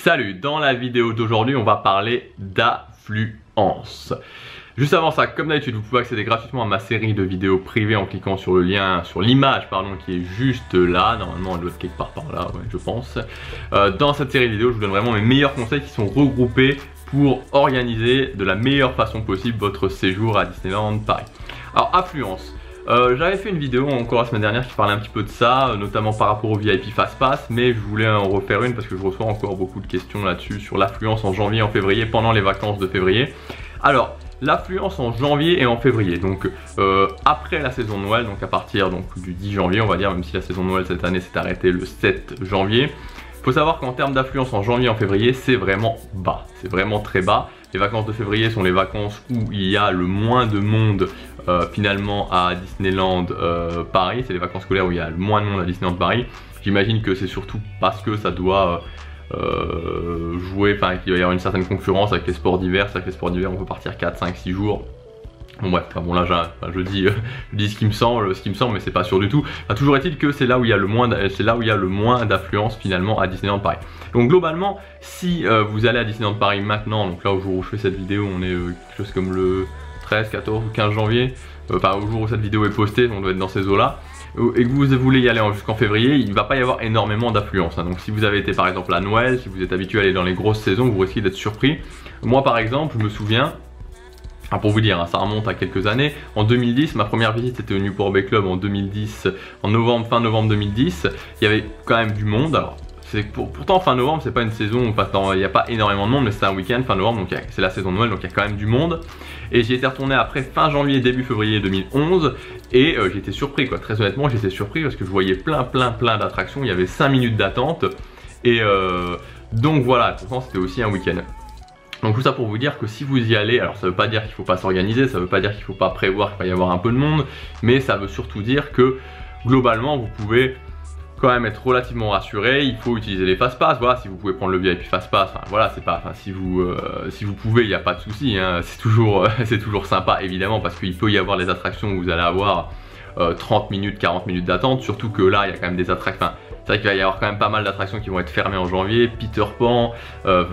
Salut, dans la vidéo d'aujourd'hui on va parler d'affluence. Juste avant ça, comme d'habitude, vous pouvez accéder gratuitement à ma série de vidéos privées en cliquant sur le lien, sur l'image pardon, qui est juste là. Normalement elle doit être quelque part par là, ouais, je pense. Dans cette série de vidéos, je vous donne vraiment mes meilleurs conseils qui sont regroupés pour organiser de la meilleure façon possible votre séjour à Disneyland Paris. Alors, affluence. J'avais fait une vidéo encore la semaine dernière qui parlait un petit peu de ça, notamment par rapport au VIP Fast Pass, mais je voulais en refaire une parce que je reçois encore beaucoup de questions là-dessus sur l'affluence en janvier et en février pendant les vacances de février. Alors, l'affluence en janvier et en février, donc après la saison de Noël, donc à partir du 10 janvier on va dire, même si la saison de Noël cette année s'est arrêtée le 7 janvier. Il faut savoir qu'en termes d'affluence en janvier et en février, c'est vraiment bas, c'est vraiment très bas. Les vacances de février sont les vacances où il y a le moins de monde finalement à Disneyland Paris. C'est les vacances scolaires où il y a le moins de monde à Disneyland Paris. J'imagine que c'est surtout parce que ça doit jouer, enfin qu'il va y avoir une certaine concurrence avec les sports d'hiver. C'est-à-dire que les sports d'hiver on peut partir 4, 5, 6 jours. Bon bref, bon là je dis ce qui me semble, mais c'est pas sûr du tout. Enfin, toujours est-il que c'est là où il y a le moins, d'affluence finalement à Disneyland Paris. Donc globalement, si vous allez à Disneyland Paris maintenant, donc là au jour où je fais cette vidéo, on est quelque chose comme le 13, 14 ou 15 janvier, enfin au jour où cette vidéo est postée, on doit être dans ces eaux-là, et que vous voulez y aller jusqu'en février, il ne va pas y avoir énormément d'affluence. Donc si vous avez été par exemple à Noël, si vous êtes habitué à aller dans les grosses saisons, vous risquez d'être surpris. Moi par exemple, je me souviens. Alors pour vous dire, hein, ça remonte à quelques années. En 2010, ma première visite c'était au Newport Bay Club en 2010, en novembre, fin novembre 2010. Il y avait quand même du monde. Alors, pourtant fin novembre, c'est pas une saison, il n'y a pas énormément de monde, mais c'est un week-end fin novembre, donc c'est la saison de Noël, donc il y a quand même du monde. Et j'y étais retourné après fin janvier, début février 2011, et j'étais surpris quoi. Très honnêtement, j'étais surpris parce que je voyais plein d'attractions. Il y avait 5 minutes d'attente, et donc voilà. Pourtant c'était aussi un week-end. Donc tout ça pour vous dire que si vous y allez, alors ça veut pas dire qu'il faut pas s'organiser, ça veut pas dire qu'il faut pas prévoir qu'il va y avoir un peu de monde, mais ça veut surtout dire que globalement vous pouvez quand même être relativement rassuré. Il faut utiliser les Fast Pass, voilà, si vous pouvez prendre le VIP Fast Pass, enfin, voilà, c'est pas, enfin, si vous pouvez, il n'y a pas de souci, hein, c'est toujours sympa évidemment parce qu'il peut y avoir des attractions où vous allez avoir 30 minutes, 40 minutes d'attente, surtout que là il y a quand même des attractions, enfin, c'est vrai qu'il va y avoir quand même pas mal d'attractions qui vont être fermées en janvier, Peter Pan,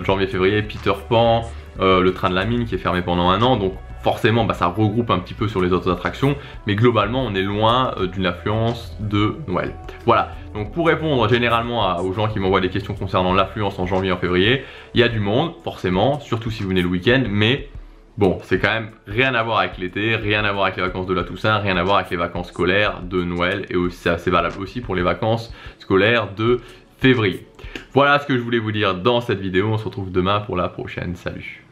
janvier-février, Peter Pan, le train de la mine qui est fermé pendant 1 an, donc forcément ça regroupe un petit peu sur les autres attractions, mais globalement on est loin d'une affluence de Noël. Voilà, donc pour répondre généralement aux gens qui m'envoient des questions concernant l'affluence en janvier et en février, il y a du monde forcément, surtout si vous venez le week-end, mais bon, c'est quand même rien à voir avec l'été, rien à voir avec les vacances de la Toussaint, rien à voir avec les vacances scolaires de Noël, et c'est valable aussi pour les vacances scolaires de février. Voilà ce que je voulais vous dire dans cette vidéo, on se retrouve demain pour la prochaine, salut.